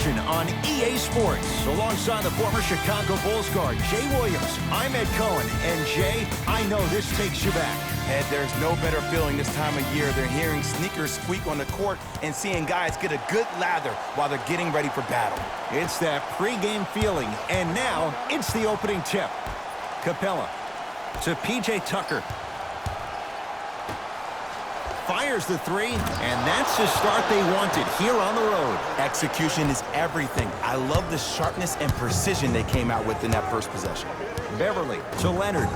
action on EA Sports. Alongside the former Chicago Bulls guard, Jay Williams, I'm Ed Cohen. And Jay, I know this takes you back. Ed, there's no better feeling this time of year than hearing sneakers squeak on the court and seeing guys get a good lather while they're getting ready for battle. It's that pregame feeling, and now it's the opening tip. Capella to P.J. Tucker. Fires the three, and that's the start they wanted here on the road. Execution is everything. I love the sharpness and precision they came out with in that first possession. Beverly to Leonard.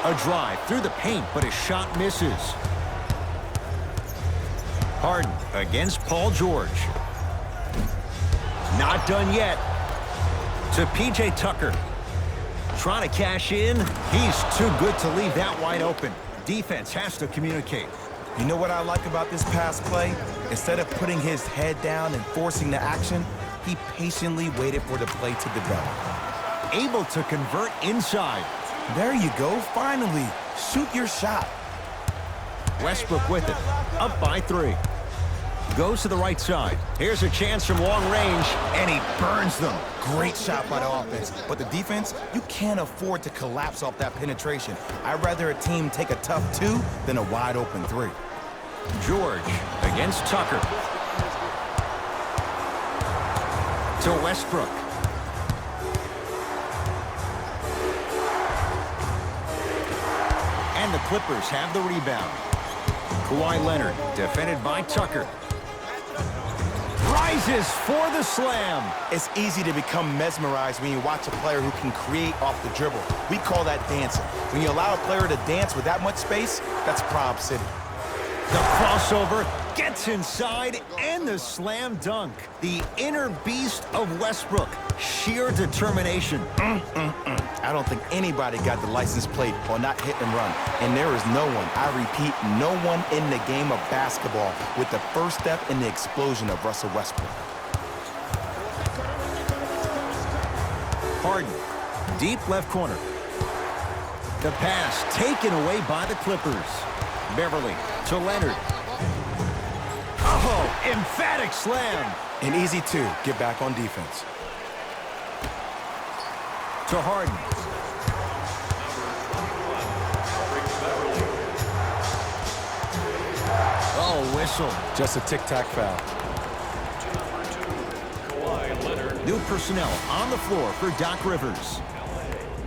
A drive through the paint, but his shot misses. Harden against Paul George. Not done yet. To P.J. Tucker. Trying to cash in. He's too good to leave that wide open. Defense has to communicate. You know what I like about this pass play? Instead of putting his head down and forcing the action, he patiently waited for the play to develop. Able to convert inside. There you go, finally. Shoot your shot. Westbrook with it. Up by 3. Goes to the right side. Here's a chance from long range, and he burns them. Great shot by the offense. But the defense, you can't afford to collapse off that penetration. I'd rather a team take a tough 2 than a wide open 3. George against Tucker. To Westbrook. And the Clippers have the rebound. Kawhi Leonard, defended by Tucker. Rises for the slam. It's easy to become mesmerized when you watch a player who can create off the dribble. We call that dancing. When you allow a player to dance with that much space, that's Prob City. The crossover gets inside, and the slam dunk. The inner beast of Westbrook. Sheer determination. I don't think anybody got the license plate on that hit and run. And there is no one, I repeat, no one in the game of basketball with the first step in the explosion of Russell Westbrook. Harden, deep left corner. The pass taken away by the Clippers. Beverly to Leonard. Oh, emphatic slam. An easy 2, get back on defense. To Harden. Oh, whistle. Just a tic-tac foul. Kawhi Leonard. New personnel on the floor for Doc Rivers.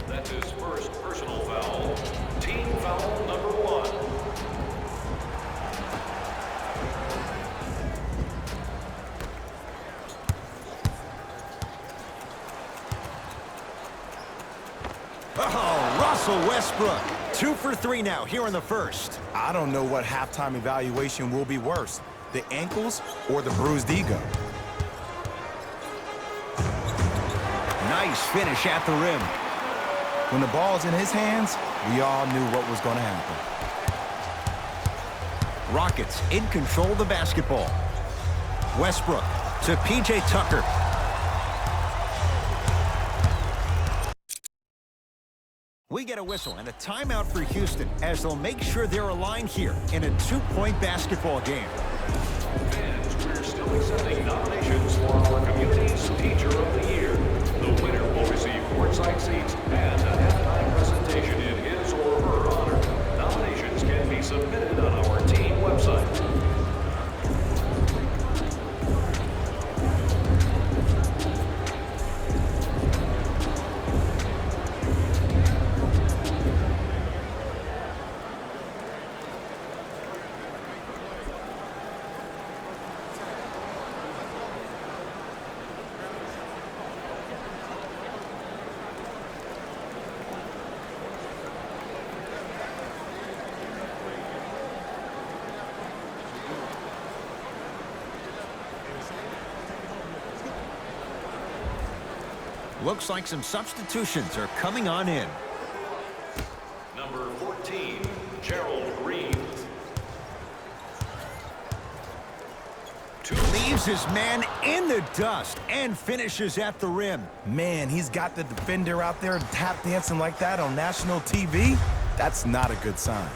That's his first personal foul. Team foul number 1. Oh, Russell Westbrook. 2 for 3 now here in the first. I don't know what halftime evaluation will be worse, the ankles or the bruised ego. Nice finish at the rim. When the ball's in his hands, we all knew what was going to happen. Rockets in control of the basketball. Westbrook to P.J. Tucker. We get a whistle and a timeout for Houston as they'll make sure they're aligned here in a 2-point basketball game. Fans, we're still accepting nominations for our community's Teacher of the Year. The winner will receive courtside seats and a halftime presentation in his or her honor. Nominations can be submitted on our team website. Looks like some substitutions are coming on in. Number 14, Gerald Green. Leaves his man in the dust and finishes at the rim. Man, he's got the defender out there tap dancing like that on national TV. That's not a good sign.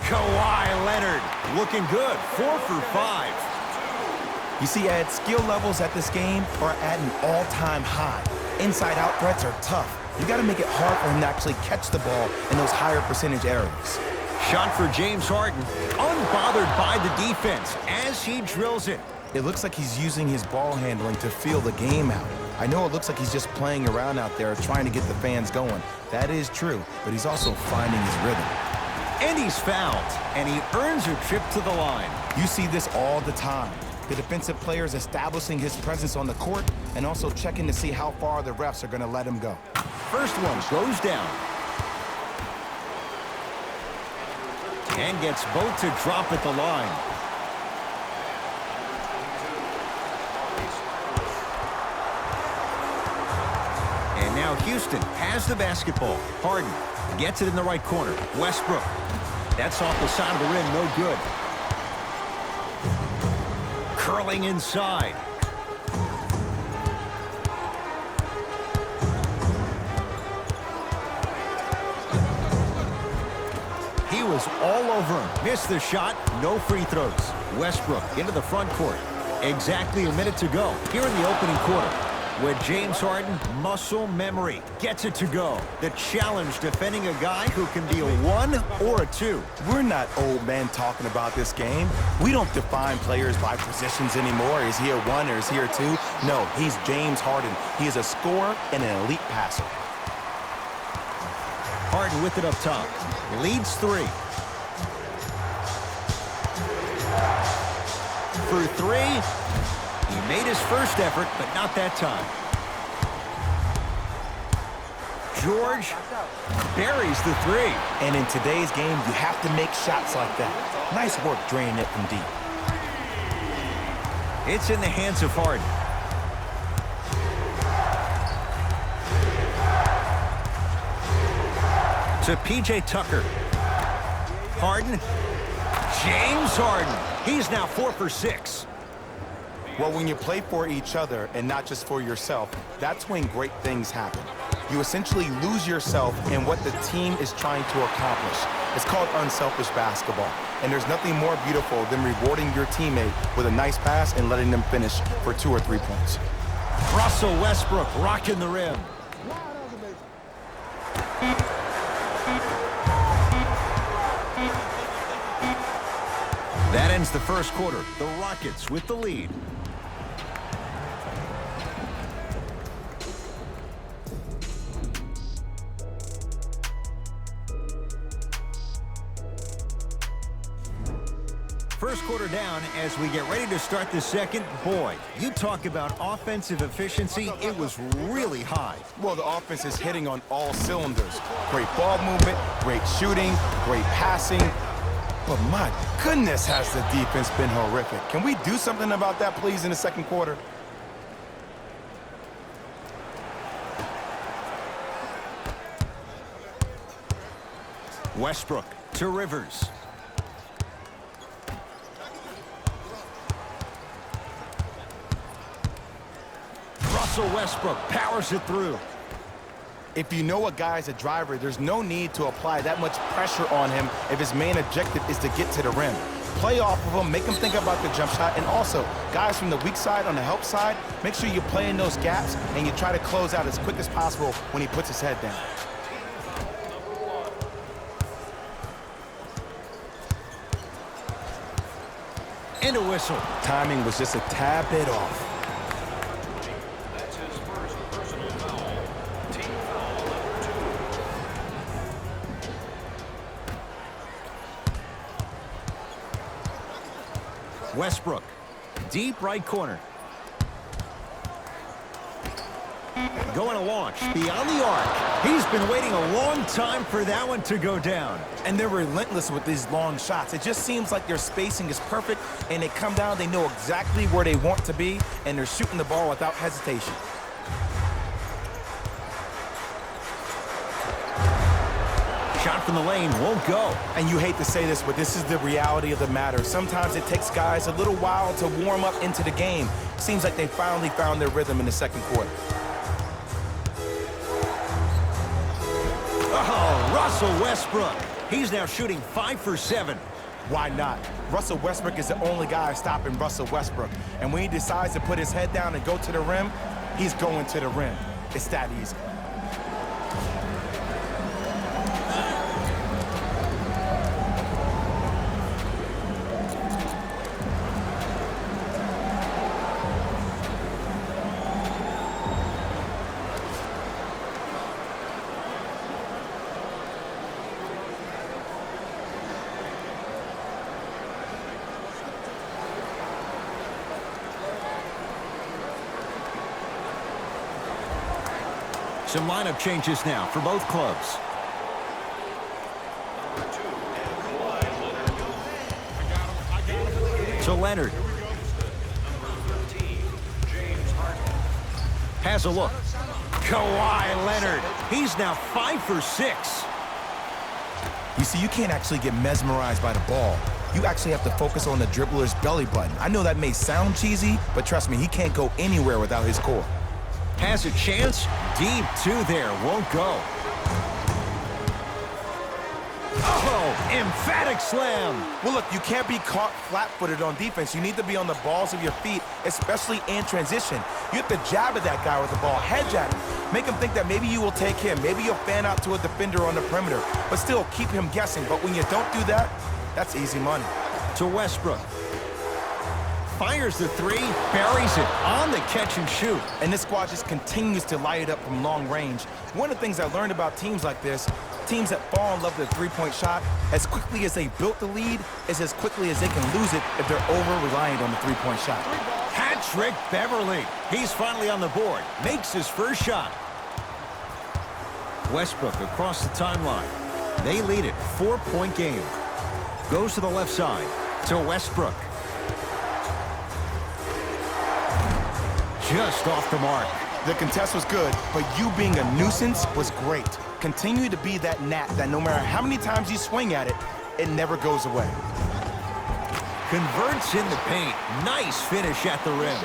Kawhi Leonard looking good, 4 for 5. You see, Ed, skill levels at this game are at an all-time high. Inside-out threats are tough. You got to make it hard for him to actually catch the ball in those higher percentage areas. Shot for James Harden, unbothered by the defense as he drills it. It looks like he's using his ball handling to feel the game out. I know it looks like he's just playing around out there trying to get the fans going. That is true, but he's also finding his rhythm. And he's fouled, and he earns a trip to the line. You see this all the time. The defensive players establishing his presence on the court and also checking to see how far the refs are going to let him go. First one goes down. And gets both to drop at the line. And now Houston has the basketball. Harden gets it in the right corner. Westbrook. That's off the side of the rim, no good. Curling inside. He was all over him. Missed the shot. No free throws. Westbrook into the front court. Exactly a minute to go here in the opening quarter. With James Harden, muscle memory, gets it to go. The challenge defending a guy who can be a 1 or a 2. We're not old men talking about this game. We don't define players by positions anymore. Is he a 1 or is he a 2? No, he's James Harden. He is a scorer and an elite passer. Harden with it up top. Leads 3. For 3. He made his first effort, but not that time. George buries the 3. And in today's game, you have to make shots like that. Nice work draining it from deep. It's in the hands of Harden. To P.J. Tucker. Harden. James Harden. He's now 4 for 6. Well, when you play for each other and not just for yourself, that's when great things happen. You essentially lose yourself in what the team is trying to accomplish. It's called unselfish basketball. And there's nothing more beautiful than rewarding your teammate with a nice pass and letting them finish for 2 or 3 points. Russell Westbrook rocking the rim. That ends the first quarter. The Rockets with the lead. First quarter down as we get ready to start the second. Boy, you talk about offensive efficiency. It was really high. Well, the offense is hitting on all cylinders. Great ball movement, great shooting, great passing. But my goodness, has the defense been horrific. Can we do something about that, please, in the second quarter? Westbrook to Rivers. Russell Westbrook powers it through. If you know a guy's a driver, there's no need to apply that much pressure on him if his main objective is to get to the rim. Play off of him, make him think about the jump shot, and also, guys from the weak side on the help side, make sure you play in those gaps and you try to close out as quick as possible when he puts his head down. And a whistle. Timing was just a tad bit off. That's his first personal foul. Team foul number 2. Westbrook, deep right corner. Going to launch beyond the arc. He's been waiting a long time for that one to go down. And they're relentless with these long shots. It just seems like their spacing is perfect, and they come down, they know exactly where they want to be, and they're shooting the ball without hesitation. Shot from the lane won't go. And you hate to say this, but this is the reality of the matter. Sometimes it takes guys a little while to warm up into the game. Seems like they finally found their rhythm in the second quarter. Oh, Russell Westbrook. He's now shooting 5 for 7. Why not? Russell Westbrook is the only guy stopping Russell Westbrook. And when he decides to put his head down and go to the rim, he's going to the rim. It's that easy. Some lineup changes now for both clubs. So Leonard has a look. Kawhi Leonard. He's now 5 for 6. You see, you can't actually get mesmerized by the ball. You actually have to focus on the dribbler's belly button. I know that may sound cheesy, but trust me, he can't go anywhere without his core. Has a chance. Deep two there. Won't go. Oh, emphatic slam. Well, look, you can't be caught flat-footed on defense. You need to be on the balls of your feet, especially in transition. You have to jab at that guy with the ball, head jab him. Make him think that maybe you will take him. Maybe you'll fan out to a defender on the perimeter, but still keep him guessing. But when you don't do that, that's easy money. To Westbrook. Fires the three, buries it on the catch and shoot. And this squad just continues to light it up from long range. One of the things I learned about teams like this, teams that fall in love with the three-point shot, as quickly as they built the lead, is as quickly as they can lose it if they're over-reliant on the three-point shot. Hat trick, Beverly. He's finally on the board. Makes his first shot. Westbrook across the timeline. They lead it. 4-point game. Goes to the left side. To Westbrook. Just off the mark. The contest was good, but you being a nuisance was great. Continue to be that gnat that no matter how many times you swing at it, it never goes away. Converts in the paint. Nice finish at the rim.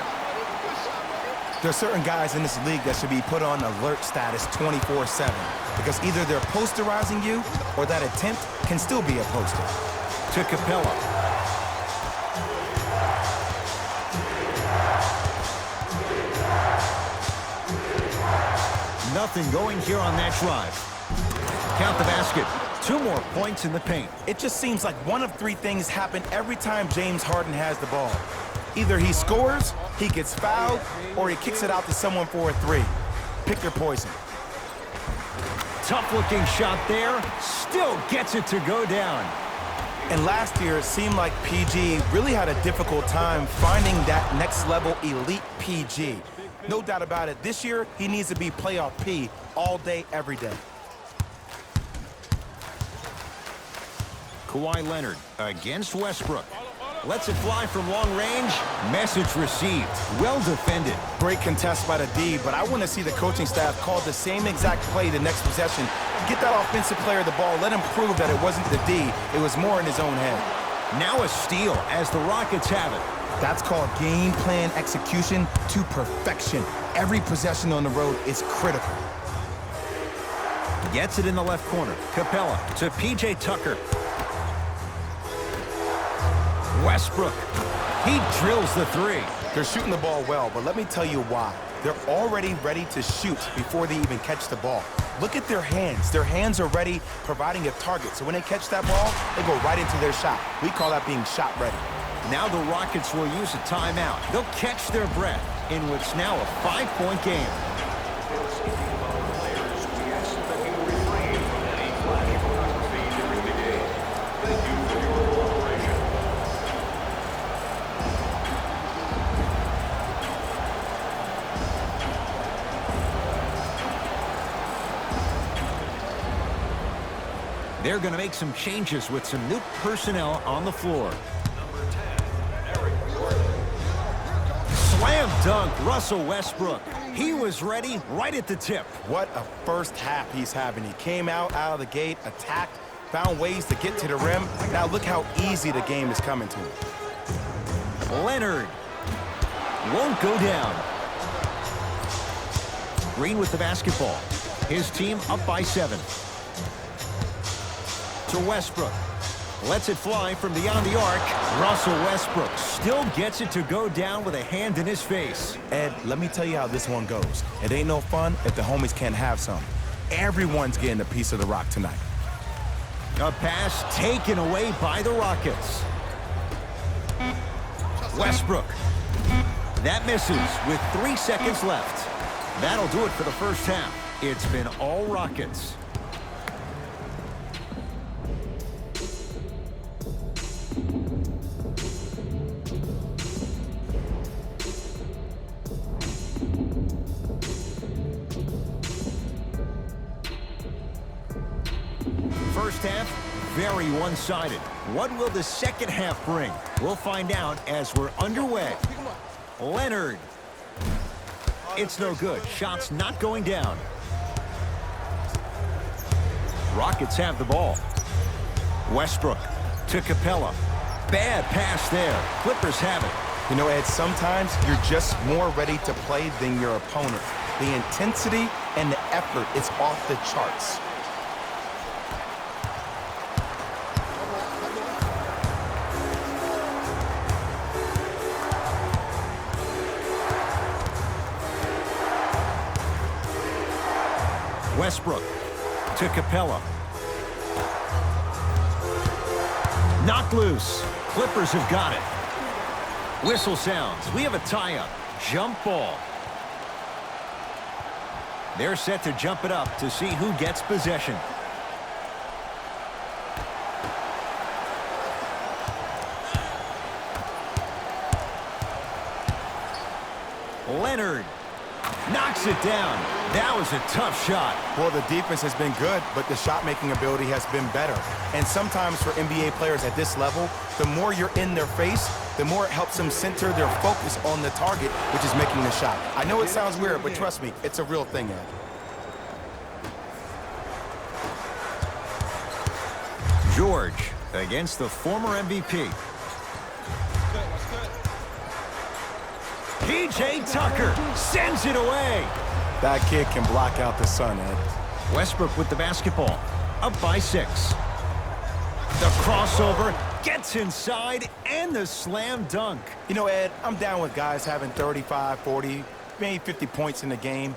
There are certain guys in this league that should be put on alert status 24/7 because either they're posterizing you or that attempt can still be a poster. To Capella. Nothing going here on that drive. Count the basket. 2 more points in the paint. It just seems like one of 3 things happen every time James Harden has the ball. Either he scores, he gets fouled, or he kicks it out to someone for a 3. Pick your poison. Tough-looking shot there. Still gets it to go down. And last year, it seemed like PG really had a difficult time finding that next-level elite PG. No doubt about it, this year, he needs to be playoff P all day, every day. Kawhi Leonard against Westbrook. Lets it fly from long range. Message received. Well defended. Great contest by the D, but I want to see the coaching staff call the same exact play the next possession. Get that offensive player the ball. Let him prove that it wasn't the D. It was more in his own head. Now a steal as the Rockets have it. That's called game plan execution to perfection. Every possession on the road is critical. Gets it in the left corner. Capella to P.J. Tucker. Westbrook. He drills the 3. They're shooting the ball well, but let me tell you why. They're already ready to shoot before they even catch the ball. Look at their hands. Their hands are ready, providing a target. So when they catch that ball, they go right into their shot. We call that being shot ready. Now the Rockets will use a timeout. They'll catch their breath in what's now a 5-point game. They're going to make some changes with some new personnel on the floor. Slam dunk, Russell Westbrook. He was ready right at the tip. What a first half he's having. He came out of the gate, attacked, found ways to get to the rim. Now look how easy the game is coming to him. Leonard won't go down. Green with the basketball. His team up by 7. to Westbrook. Lets it fly from beyond the arc. Russell Westbrook still gets it to go down with a hand in his face. Ed, let me tell you how this one goes. It ain't no fun if the homies can't have some. Everyone's getting a piece of the rock tonight. A pass taken away by the Rockets. Westbrook. That misses with 3 seconds left. That'll do it for the first half. It's been all Rockets. First half, very one-sided. What will the second half bring? We'll find out as we're underway. Leonard. It's no good. Shots not going down. Rockets have the ball. Westbrook to Capella. Bad pass there. Clippers have it. You know, Ed, sometimes you're just more ready to play than your opponent. The intensity and the effort is off the charts. Westbrook to Capella. Knocked loose. Clippers have got it. Whistle sounds. We have a tie-up. Jump ball. They're set to jump it up to see who gets possession. Leonard knocks it down. That was a tough shot. Well, the defense has been good, but the shot-making ability has been better. And sometimes for NBA players at this level, the more you're in their face, the more it helps them center their focus on the target, which is making the shot. I know it sounds weird, but trust me, it's a real thing, Ed. George against the former MVP. P.J. Tucker sends it away. That kid can block out the sun, Ed. Westbrook with the basketball. Up by 6. The crossover gets inside and the slam dunk. You know, Ed, I'm down with guys having 35, 40, maybe 50 points in the game.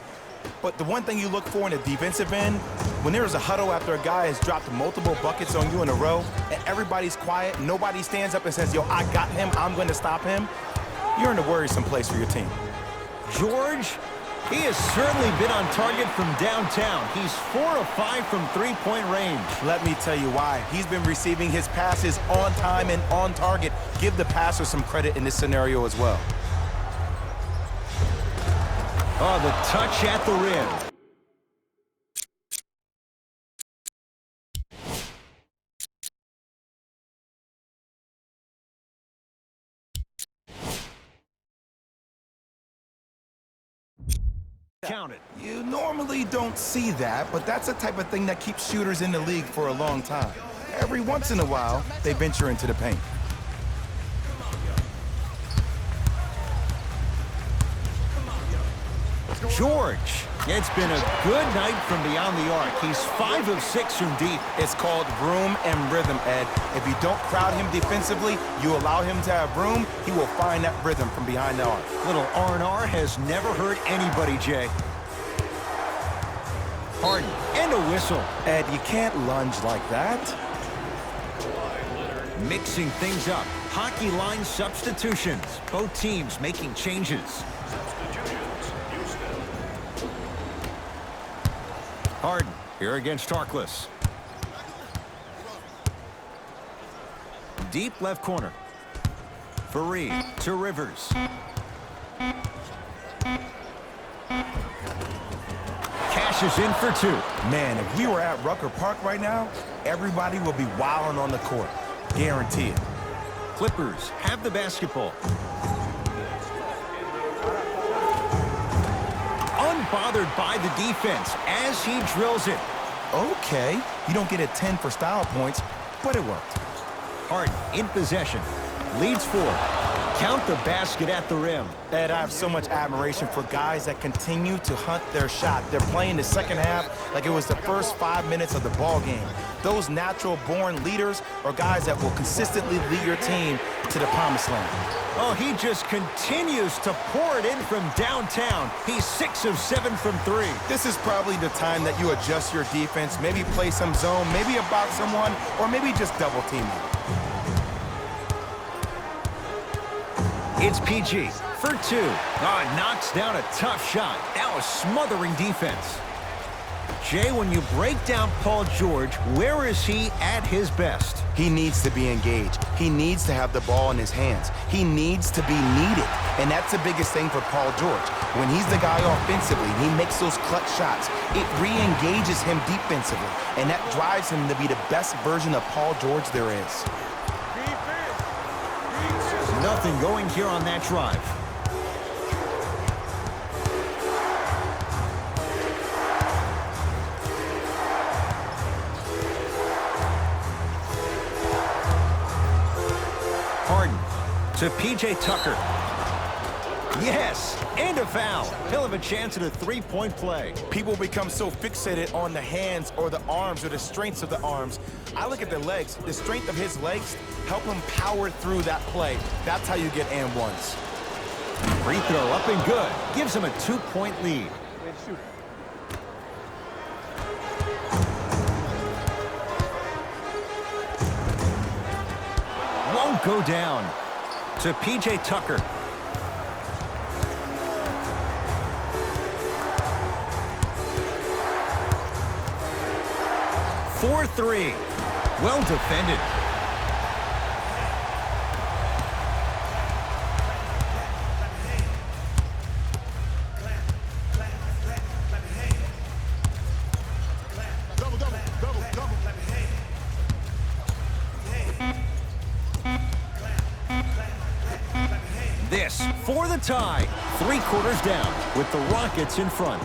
But the one thing you look for in the defensive end, when there's a huddle after a guy has dropped multiple buckets on you in a row, and everybody's quiet, nobody stands up and says, yo, I got him, I'm going to stop him, you're in a worrisome place for your team. George, he has certainly been on target from downtown. He's 4 of 5 from three-point range. Let me tell you why. He's been receiving his passes on time and on target. Give the passer some credit in this scenario as well. Oh, the touch at the rim. Count it. You normally don't see that, but that's the type of thing that keeps shooters in the league for a long time. Every once in a while, they venture into the paint. George, it's been a good night from beyond the arc. He's 5 of 6 from deep. It's called room and rhythm, Ed. If you don't crowd him defensively, you allow him to have room, he will find that rhythm from behind the arc. Little R&R has never hurt anybody, Jay. Harden, and a whistle. Ed, you can't lunge like that. Mixing things up. Hockey line substitutions. Both teams making changes. Harden here against Harkless. Deep left corner. Fareed to Rivers. Cashes in for 2. Man, if we were at Rucker Park right now, everybody will be wilding on the court. Guarantee it. Clippers have the basketball. Unbothered by the defense as he drills it. Okay, you don't get a 10 for style points, but it worked. Harden in possession. Leads 4. Count the basket at the rim. Ed, I have so much admiration for guys that continue to hunt their shot. They're playing the second half like it was the first 5 minutes of the ball game. Those natural-born leaders are guys that will consistently lead your team to the promised land. Oh, he just continues to pour it in from downtown. He's 6 of 7 from 3. This is probably the time that you adjust your defense, maybe play some zone, maybe box someone, or maybe just double team them. It's PG for 2. Oh, knocks down a tough shot. That was smothering defense. Jay, when you break down Paul George, where is he at his best? He needs to be engaged. He needs to have the ball in his hands. He needs to be needed. And that's the biggest thing for Paul George. When he's the guy offensively, he makes those clutch shots. It re-engages him defensively. And that drives him to be the best version of Paul George there is. Nothing going here on that drive. Harden to P.J. Tucker. Yes, and a foul. He'll have a chance at a three-point play. People become so fixated on the hands or the arms or the strengths of the arms. I look at the legs. The strength of his legs help him power through that play. That's how you get and ones. Free throw up and good. Gives him a 2-point lead. Won't go down. To P.J. Tucker. For 3. Well defended. This for the tie. 3 quarters down with the Rockets in front.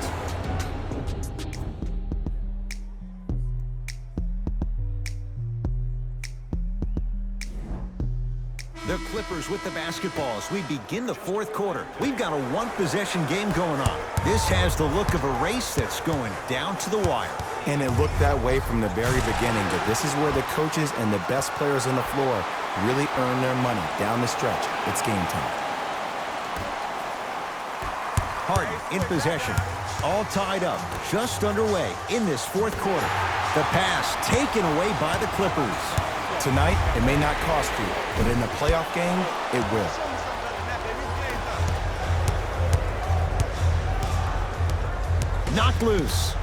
The Clippers with the basketball as we begin the 4th quarter. We've got a one-possession game going on. This has the look of a race that's going down to the wire. And it looked that way from the very beginning, but this is where the coaches and the best players on the floor really earn their money down the stretch. It's game time. Harden in possession. All tied up, just underway in this 4th quarter. The pass taken away by the Clippers. Tonight, it may not cost you, but in the playoff game, it will. Knocked loose.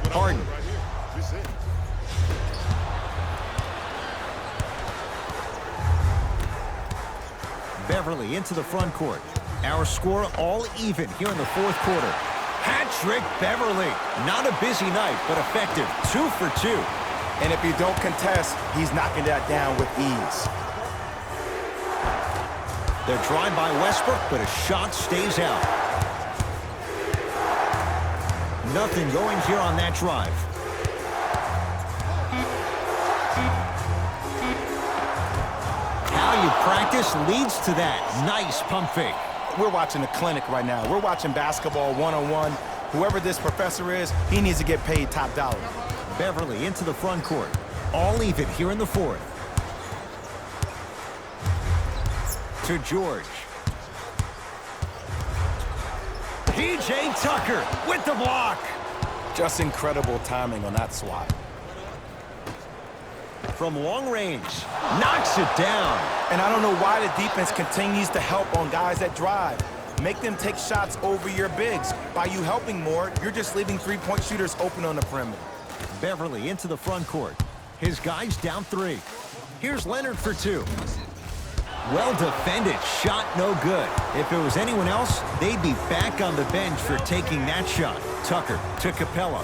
Harden. Beverly into the front court. Our score all even here in the 4th quarter. Hat-trick Beverly. Not a busy night, but effective. 2 for 2. And if you don't contest, he's knocking that down with ease. The drive by Westbrook, but a shot stays out. Nothing going here on that drive. How you practice leads to that. Nice pump fake. We're watching a clinic right now. We're watching basketball one-on-one. Whoever this professor is, he needs to get paid top dollar. Beverly into the front court. All even here in the 4th. To George. P.J. Tucker with the block. Just incredible timing on that swat. From long range. Knocks it down. And I don't know why the defense continues to help on guys that drive. Make them take shots over your bigs. By you helping more, you're just leaving three-point shooters open on the perimeter. Beverly into the front court. His guys down 3. Here's Leonard for 2. Well defended. Shot no good. If it was anyone else, they'd be back on the bench for taking that shot. Tucker to Capella.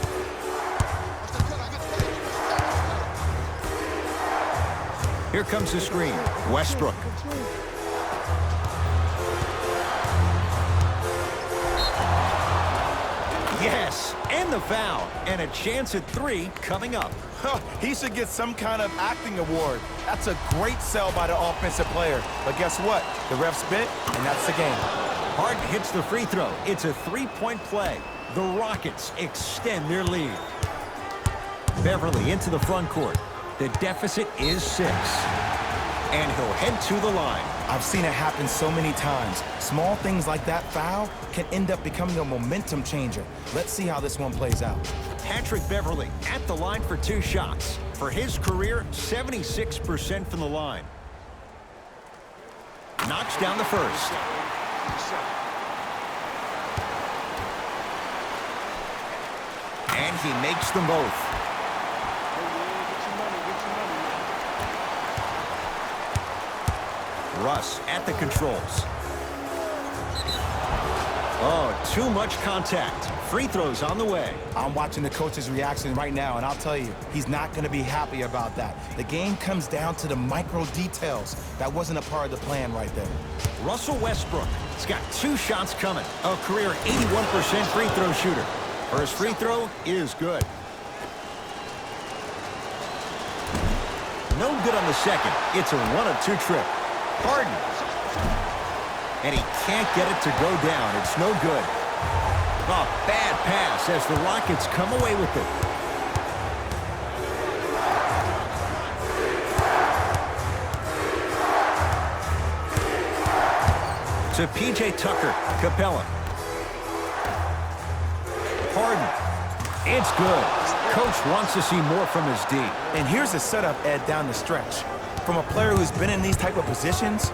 Here comes the screen. Westbrook. Yes, and the foul. And a chance at 3 coming up. He should get some kind of acting award. That's a great sell by the offensive player. But guess what? The refs bit, and that's the game. Harden hits the free throw. It's a 3-point play. The Rockets extend their lead. Beverly into the front court. The deficit is 6. And he'll head to the line. I've seen it happen so many times. Small things like that foul can end up becoming a momentum changer. Let's see how this one plays out. Patrick Beverly at the line for 2 shots. For his career, 76% from the line. Knocks down the first. And he makes them both. Russ at the controls. Oh, too much contact. Free throws on the way. I'm watching the coach's reaction right now, and I'll tell you, he's not going to be happy about that. The game comes down to the micro details. That wasn't a part of the plan right there. Russell Westbrook has got 2 shots coming. A career 81% free throw shooter. First free throw is good. No good on the second. It's a 1 of 2 trip. Harden. And he can't get it to go down. It's no good. A bad pass as the Rockets come away with it. To P.J. Tucker. Capella. Harden. It's good. Coach wants to see more from his D. And here's the setup, Ed, down the stretch. From a player who's been in these type of positions,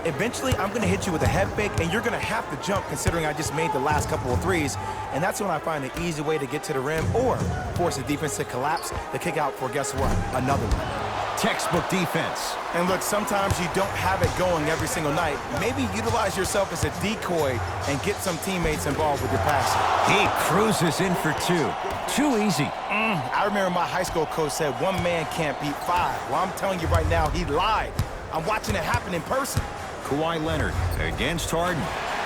eventually I'm going to hit you with a head fake, and you're going to have to jump considering I just made the last couple of threes. And that's when I find an easy way to get to the rim or force the defense to collapse to kick out for, guess what, another one. Textbook defense. And look, sometimes you don't have it going every single night. Maybe utilize yourself as a decoy and get some teammates involved with your passing. He cruises in for 2. Too easy. I remember my high school coach said 1 man can't beat 5. Well, I'm telling you right now, he lied. I'm watching it happen in person. Kawhi Leonard against Harden.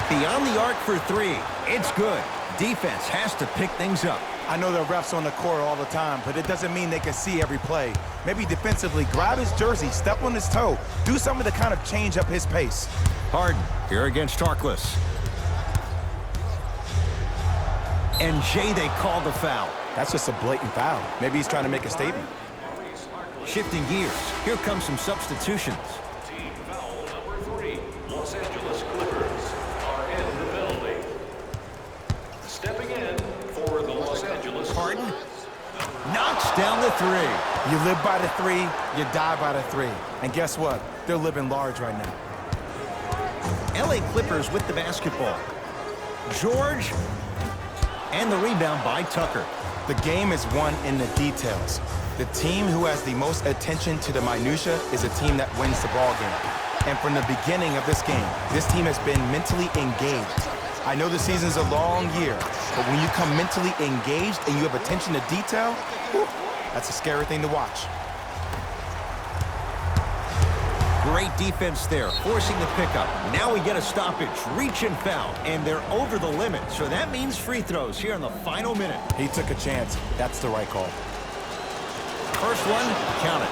Beyond the arc for 3. It's good. Defense has to pick things up. I know there are refs on the court all the time, but it doesn't mean they can see every play. Maybe defensively, grab his jersey, step on his toe, do something to kind of change up his pace. Harden here against Harkless. And Jay, they call the foul. That's just a blatant foul. Maybe he's trying to make a statement. Shifting gears. Here comes some substitutions. Team foul number 3. Los Angeles Clippers are in the penalty. Stepping in for the Los Angeles Harden knocks down the 3. You live by the 3, you die by the 3. And guess what? They're living large right now. LA Clippers with the basketball. George, and the rebound by Tucker. The game is won in the details. The team who has the most attention to the minutia is a team that wins the ball game. And from the beginning of this game, this team has been mentally engaged. I know the season's a long year, but when you come mentally engaged and you have attention to detail, whew, that's a scary thing to watch. Great defense there, forcing the pickup. Now we get a stoppage, reach and foul, and they're over the limit. So that means free throws here in the final minute. He took a chance. That's the right call. First one, count it.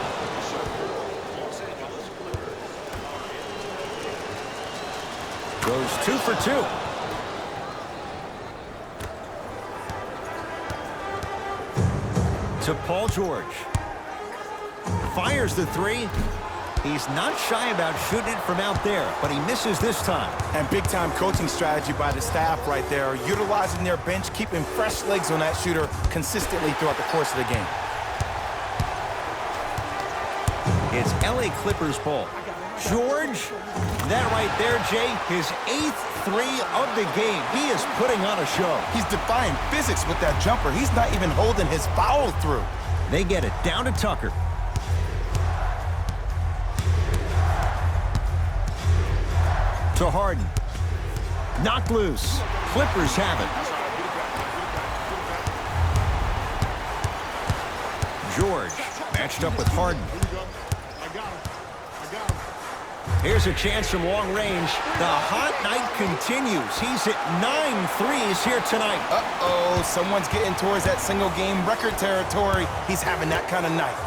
Goes 2 for 2. To Paul George. Fires the 3. He's not shy about shooting it from out there, but he misses this time. And big-time coaching strategy by the staff right there, utilizing their bench, keeping fresh legs on that shooter consistently throughout the course of the game. It's LA Clippers ball. George, that right there, Jay, his 8th 3 of the game. He is putting on a show. He's defying physics with that jumper. He's not even holding his foul through. They get it down to Tucker. To Harden. Knocked loose. Clippers have it. George matched up with Harden. Here's a chance from long range. The hot night continues. He's hit 9 threes here tonight. Uh-oh, someone's getting towards that single-game record territory. He's having that kind of night.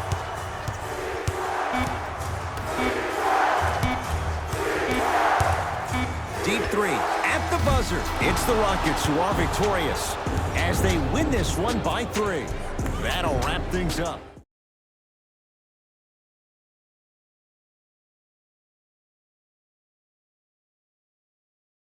Deep 3 at the buzzer. It's the Rockets who are victorious. as they win this one by 3. That'll wrap things up.